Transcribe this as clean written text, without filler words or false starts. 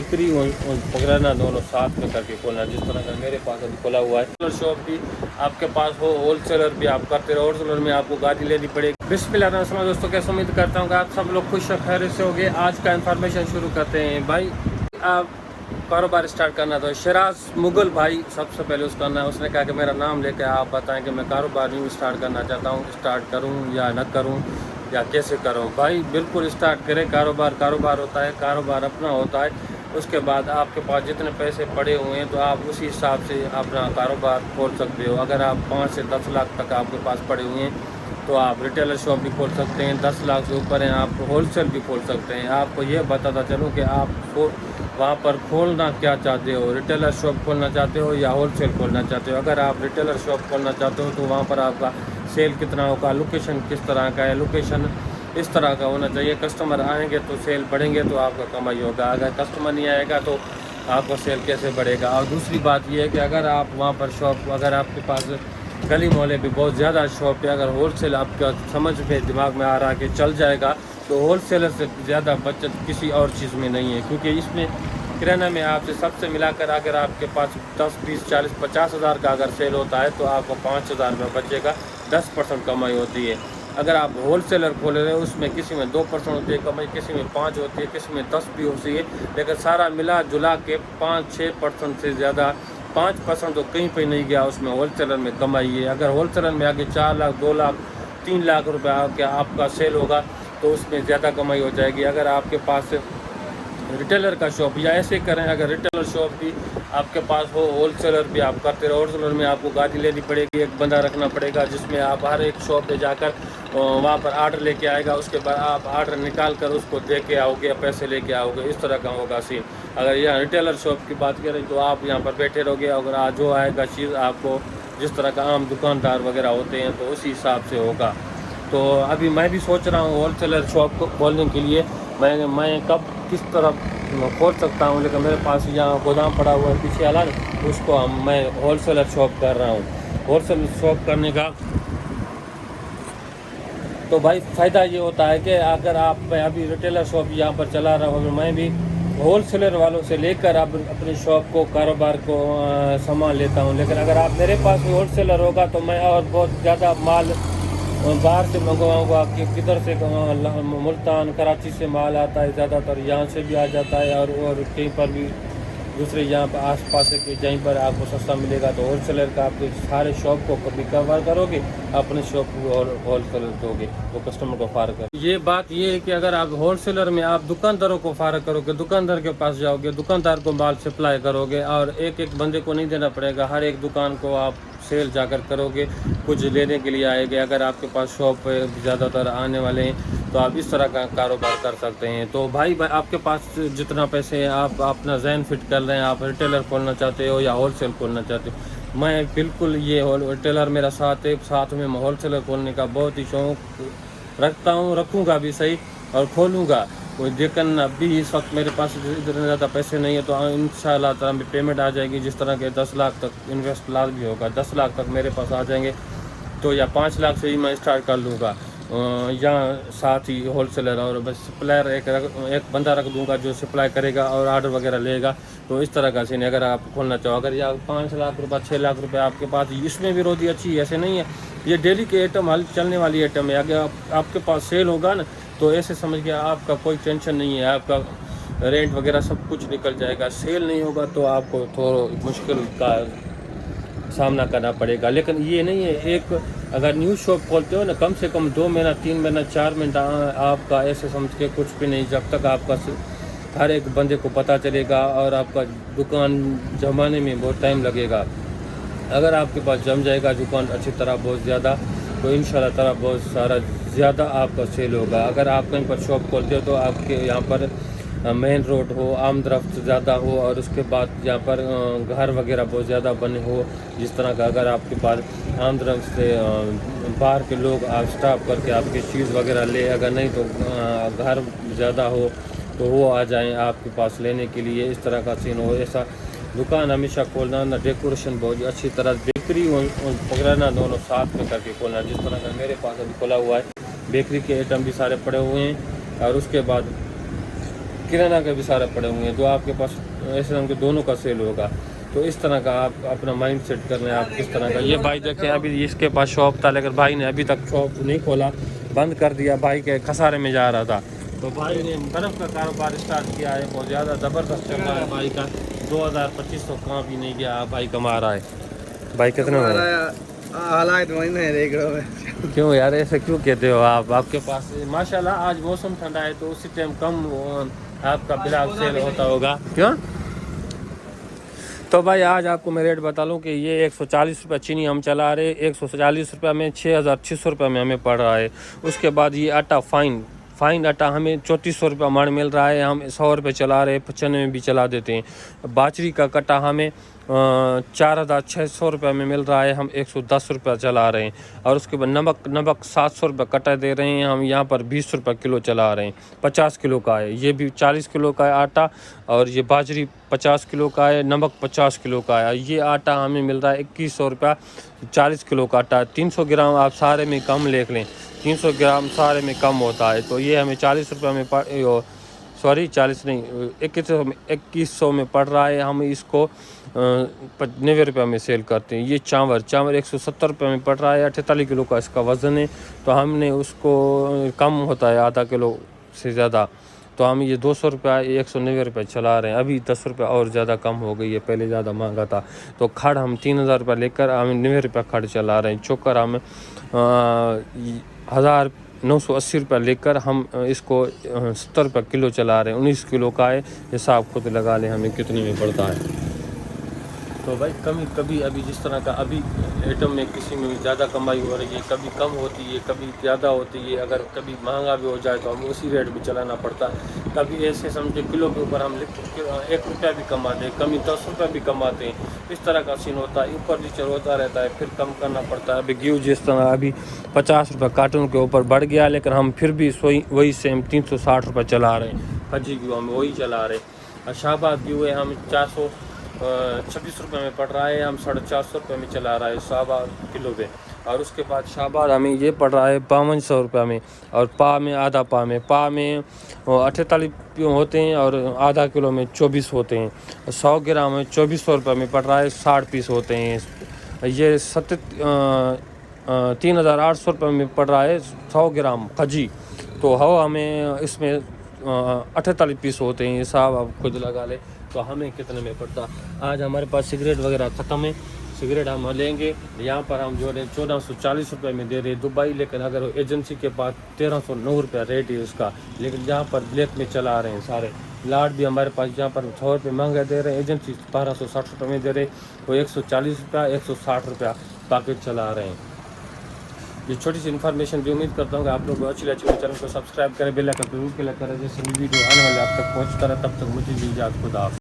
बिक्री पकड़ना दोनों साथ में करके खोलना, जिस तरह का मेरे पास अभी खोला हुआ है। शॉप भी आपके पास हो, होल सेलर भी आप करते रहो, होल सेलर में आपको गाड़ी लेनी पड़ेगी। बिस्मिल्लाह दोस्तों, कैसे उम्मीद करता हूँ कि आप सब लोग खुश और खैरियत से होंगे। आज का इन्फॉर्मेशन शुरू करते हैं। भाई आप कारोबार स्टार्ट करना तो शराज मुगल भाई सबसे पहले उसका नाम, उसने कहा कि मेरा नाम लेकर आप बताएं कि मैं कारोबार न्यू स्टार्ट करना चाहता हूँ, स्टार्ट करूँ या न करूँ या कैसे करूँ। भाई बिल्कुल स्टार्ट करें। कारोबार होता है, कारोबार अपना होता है। उसके बाद आपके पास जितने पैसे पड़े हुए हैं तो आप उसी हिसाब से अपना कारोबार खोल सकते हो। अगर आप 5 से 10 लाख तक आपके पास पड़े हुए हैं तो आप रिटेलर शॉप भी खोल सकते हैं। 10 लाख से ऊपर हैं आप होलसेल भी खोल सकते हैं। आपको ये बताता चलूँ कि आप वहाँ पर खोलना क्या चाहते हो, रिटेलर शॉप खोलना चाहते हो या होलसेल खोलना चाहते हो। अगर आप रिटेलर शॉप खोलना चाहते हो तो वहाँ पर आपका सेल कितना होगा, लोकेशन किस तरह का है, लोकेशन इस तरह का होना चाहिए। कस्टमर आएंगे तो सेल बढ़ेंगे तो आपका कमाई होगा, अगर कस्टमर नहीं आएगा तो आपका सेल कैसे बढ़ेगा। और दूसरी बात ये है कि अगर आप वहाँ पर शॉप, अगर आपके पास गली मोहल्ले भी बहुत ज़्यादा शॉप है, अगर होलसेल आपका समझ में दिमाग में आ रहा है कि चल जाएगा तो होलसेलर से ज़्यादा बचत किसी और चीज़ में नहीं है। क्योंकि इसमें किराना में आपसे सबसे मिलाकर अगर आपके पास 10, 20, 40, 50 हज़ार का अगर सेल होता है तो आपको 5,000 में बचेगा, 10% कमाई होती है। अगर आप होल सेलर खोल रहे हो उसमें किसी में 2% होती है कमाई, किसी में 5 होती है, किसी में 10 भी होती है, लेकिन सारा मिला जुला के 5-6% से ज़्यादा 5% तो कहीं पे नहीं गया उसमें होल सेलर में कमाई है। अगर होल सेलर में आगे 4 लाख, 2 लाख, 3 लाख रुपये आके आपका सेल होगा तो उसमें ज़्यादा कमाई हो जाएगी। अगर आपके पास रिटेलर का शॉप या ऐसे करें, अगर रिटेलर शॉप भी आपके पास हो, होल सेलर भी आप करते रहो, होल सेलर में आपको गाड़ी लेनी पड़ेगी, एक बंदा रखना पड़ेगा जिसमें आप हर एक शॉप पे जाकर वहाँ पर आर्डर लेके आएगा, उसके बाद आप आर्डर निकाल कर उसको दे के आओगे, पैसे लेके आओगे, इस तरह का होगा सीन। अगर यहाँ रिटेलर शॉप की बात करें तो आप यहाँ पर बैठे रहोगे, अगर आज जो आएगा चीज़ आपको जिस तरह का आम दुकानदार वगैरह होते हैं तो उसी हिसाब से होगा। तो अभी मैं भी सोच रहा हूँ होल सेलर शॉप को खोलने के लिए मैं कब किस तरह खोल सकता हूँ, लेकिन मेरे पास यहाँ गोदाम पड़ा हुआ है पीछे अलग, उसको मैं होल सेलर शॉप कर रहा हूँ। होल सेलर शॉप करने का तो भाई फ़ायदा ये होता है कि अगर मैं अभी रिटेलर शॉप यहाँ पर चला रहा हूँ, मैं भी होल सेलर वालों से लेकर अब अपनी शॉप को, कारोबार को सामान लेता हूँ। लेकिन अगर आप मेरे पास भी होल सेलर होगा तो मैं और बहुत ज़्यादा माल बाहर से मंगवाऊँगा कि किधर से, मुल्तान कराची से माल आता है ज़्यादातर, यहाँ से भी आ जाता है और कहीं पर भी दूसरे यहाँ पर आस पास के जहीं पर आपको सस्ता मिलेगा तो होल सेलर का आप सारे शॉप को कभी कवर करोगे, अपने शॉप को होल सेलर दोगे तो कस्टमर को फार कर। ये बात ये है कि अगर आप होल सेलर में आप दुकानदारों को फार करोगे, दुकानदार के पास जाओगे, दुकानदार को माल सप्लाई करोगे और एक एक बंदे को नहीं देना पड़ेगा, हर एक दुकान को आप सेल जाकर करोगे, कुछ लेने के लिए आएंगे। अगर आपके पास शॉप ज़्यादातर आने वाले हैं तो आप इस तरह का कारोबार कर सकते हैं। तो भाई आपके पास जितना पैसे हैं आप अपना जहन फिट कर रहे हैं, आप रिटेलर खोलना चाहते हो या होलसेल खोलना चाहते हो। मैं बिल्कुल ये रिटेलर मेरा साथ है, साथ में मैं होलसेलर खोलने का बहुत ही शौक़ रखता हूँ, रखूँगा भी सही और खोलूँगा। लेकिन अभी इस वक्त मेरे पास इतने ज़्यादा पैसे नहीं है तो इंशाल्लाह ताला में पेमेंट आ जाएगी, जिस तरह के 10 लाख तक इन्वेस्ट लाख भी होगा, 10 लाख तक मेरे पास आ जाएंगे तो या 5 लाख से ही मैं स्टार्ट कर लूँगा। यहाँ साथ ही होलसेलर और बस सप्लायर एक बंदा रख दूंगा जो सप्लाई करेगा और आर्डर वगैरह लेगा। तो इस तरह का सीन अगर आप खोलना चाहो, अगर या 5 लाख रुपये, 6 लाख रुपए आपके पास, इसमें भी रोजी अच्छी है, ऐसे नहीं है, ये डेली के आइटम, हल चलने वाली आइटम है। अगर आपके पास सेल होगा ना तो ऐसे समझ के आपका कोई टेंशन नहीं है, आपका रेंट वगैरह सब कुछ निकल जाएगा। सेल नहीं होगा तो आपको थोड़ा मुश्किल का सामना करना पड़ेगा। लेकिन ये नहीं है, एक अगर न्यू शॉप खोलते हो ना, कम से कम 2 महीना, 3 महीना, 4 महीना आपका ऐसे समझ के कुछ भी नहीं, जब तक आपका हर एक बंदे को पता चलेगा और आपका दुकान जमाने में बहुत टाइम लगेगा। अगर आपके पास जम जाएगा दुकान अच्छी तरह बहुत ज़्यादा तो इंशाल्लाह ताला बहुत सारा ज़्यादा आपका सेल होगा। अगर आप कहीं पर शॉप खोलते हो तो आपके यहाँ पर मेन रोड हो, आमदरफ्त ज़्यादा हो और उसके बाद यहाँ पर घर वगैरह बहुत ज़्यादा बने हो, जिस तरह का अगर आपके पास आमदरफ्त से बाहर के लोग आप स्टाफ करके आपकी चीज़ वगैरह ले, अगर नहीं तो घर ज़्यादा हो तो वो आ जाएं आपके पास लेने के लिए, इस तरह का सीन हो। ऐसा दुकान हमेशा खोलना ना, डेकोरेशन बहुत अच्छी तरह, बेकरी पकड़ना, दोनों साथ में करके खोलना, जिस तरह का मेरे पास अभी खोला हुआ है। बेकरी के आइटम भी सारे पड़े हुए हैं और उसके बाद किराना के भी सारे पड़े हुए हैं, तो आपके पास ऐसे रंग के दोनों का सेल होगा। तो इस तरह का आप अपना माइंड सेट कर लें, आप किस तरह का। ये भाई देखें, अभी इसके पास शॉप था, लेकिन भाई ने अभी तक शॉप नहीं खोला, बंद कर दिया, भाई के खसारे में जा रहा था। तो भाई ने बर्फ़ का कारोबार स्टार्ट किया है, बहुत ज़्यादा ज़बरदस्त चल रहा है भाई का। 2000-2500 कहाँ भी नहीं गया, भाई कमा रहा है। भाई कितना हालात वही नहीं देख रहे हो। क्यों यार ऐसे क्यों कहते हो आप? आपके पास माशाल्लाह आज मौसम ठंडा है, तो उसी टाइम कम आपका ब्लॉग सेल होता होगा। क्यों? तो भाई आज आपको मैं रेट बता लूँ कि ये 140 रुपये चीनी हम चला रहे, 140 रुपये में 6600 रुपये में हमें पड़ रहा है। उसके बाद ये आटा फाइन आटा हमें 3400 रुपये मण मिल रहा है, हम 100 रुपये चला रहे, 95 में भी चला देते हैं। बाजरी का कट्टा हमें 4600 रुपये में मिल रहा है, हम 110 रुपये चला रहे हैं। और उसके बाद नमक 700 रुपये कट्टा दे रहे हैं, हम यहाँ पर 20 रुपये किलो चला रहे हैं। 50 किलो का है, ये भी 40 किलो का है आटा, और ये बाजरी 50 किलो का है, नमक 50 किलो का है। ये आटा हमें मिल रहा है 2100 रुपये 40 किलो का आटा। 300 ग्राम आप सारे में कम ले लें, 300 ग्राम सारे में कम होता है, तो ये हमें 40 रुपये में 40 नहीं 2100 में पड़ रहा है। हम इसको 90 रुपये में सेल करते हैं। ये चावल 170 रुपये में पड़ रहा है, 48 किलो का इसका वज़न है, तो हमने उसको कम होता है आधा किलो से ज़्यादा, तो हम ये 200 रुपये 190 रुपये चला रहे हैं। अभी 10 रुपये और ज़्यादा कम हो गई है, पहले ज़्यादा महंगा था। तो खड़ हम 3000 रुपये लेकर हम 90 रुपये खड़ चला रहे हैं। चोकर हम 1980 रुपये लेकर हम इसको 70 रुपये किलो चला रहे हैं। 19 किलो का है, हिसाब खुद लगा लें हमें कितने में पड़ता है। तो भाई कभी अभी जिस तरह का अभी आइटम में किसी में ज़्यादा कमाई हो रही है, कभी कम होती है, कभी ज़्यादा होती है। अगर कभी महंगा भी हो जाए तो हमें उसी रेट में चलाना पड़ता है। कभी ऐसे समझे किलो के ऊपर हम 1 रुपया भी कमाते हैं, कभी 10 रुपये भी कमाते हैं। इस तरह का सीन होता है, ऊपर नीचे होता रहता है, फिर कम करना पड़ता है। अभी गेहूँ जिस तरह अभी 50 रुपये कार्टन के ऊपर बढ़ गया, लेकिन हम फिर भी वही सेम 360 रुपये चला रहे हैं। फजी गेहूँ हम वही चला रहे हैं। शाहबाद गेहूँ है हम 426 रुपये में पड़ रहा है, हम 450 रुपये में चला रहा है शाहबाद किलो पे। और उसके बाद शाहबाद हमें ये पड़ रहा है 5200 रुपये में, और पा में 48 होते हैं, और आधा किलो में 24 होते हैं। 100 ग्राम में 2400 रुपये में पड़ रहा है, 60 पीस होते हैं। ये 3800 रुपये में पड़ रहा है 100 ग्राम खजी, तो हमें इसमें 48 पीस होते हैं। हिसाब आप खुद लगा ले तो हमें कितने में पड़ता। आज हमारे पास सिगरेट वगैरह ख़त्म है, सिगरेट हम लेंगे। यहाँ पर हम जो है 1440 रुपये में दे रहे हैं दुबई, लेकिन अगर एजेंसी के पास 1309 रुपये रेट है उसका, लेकिन यहाँ पर ब्लैक में चला रहे हैं सारे। लाट भी हमारे पास यहाँ पर 100 रुपये महंगा दे रहे हैं, एजेंसी 1260 रुपये में दे रहे, वो 140 रुपया 160 रुपया पैकेट चला रहे हैं। ये छोटी सी इन्फॉर्मेशन भी उम्मीद करता हूँ कि आप लोग अच्छी चैनल को सब्सक्राइब करें, बेल आइकन जरूर क्लिक करें, जैसे वीडियो आने वाले आप तक पहुँचता रहे। तब तक मुझे इजाज़त, खुदा हाफ़िज़।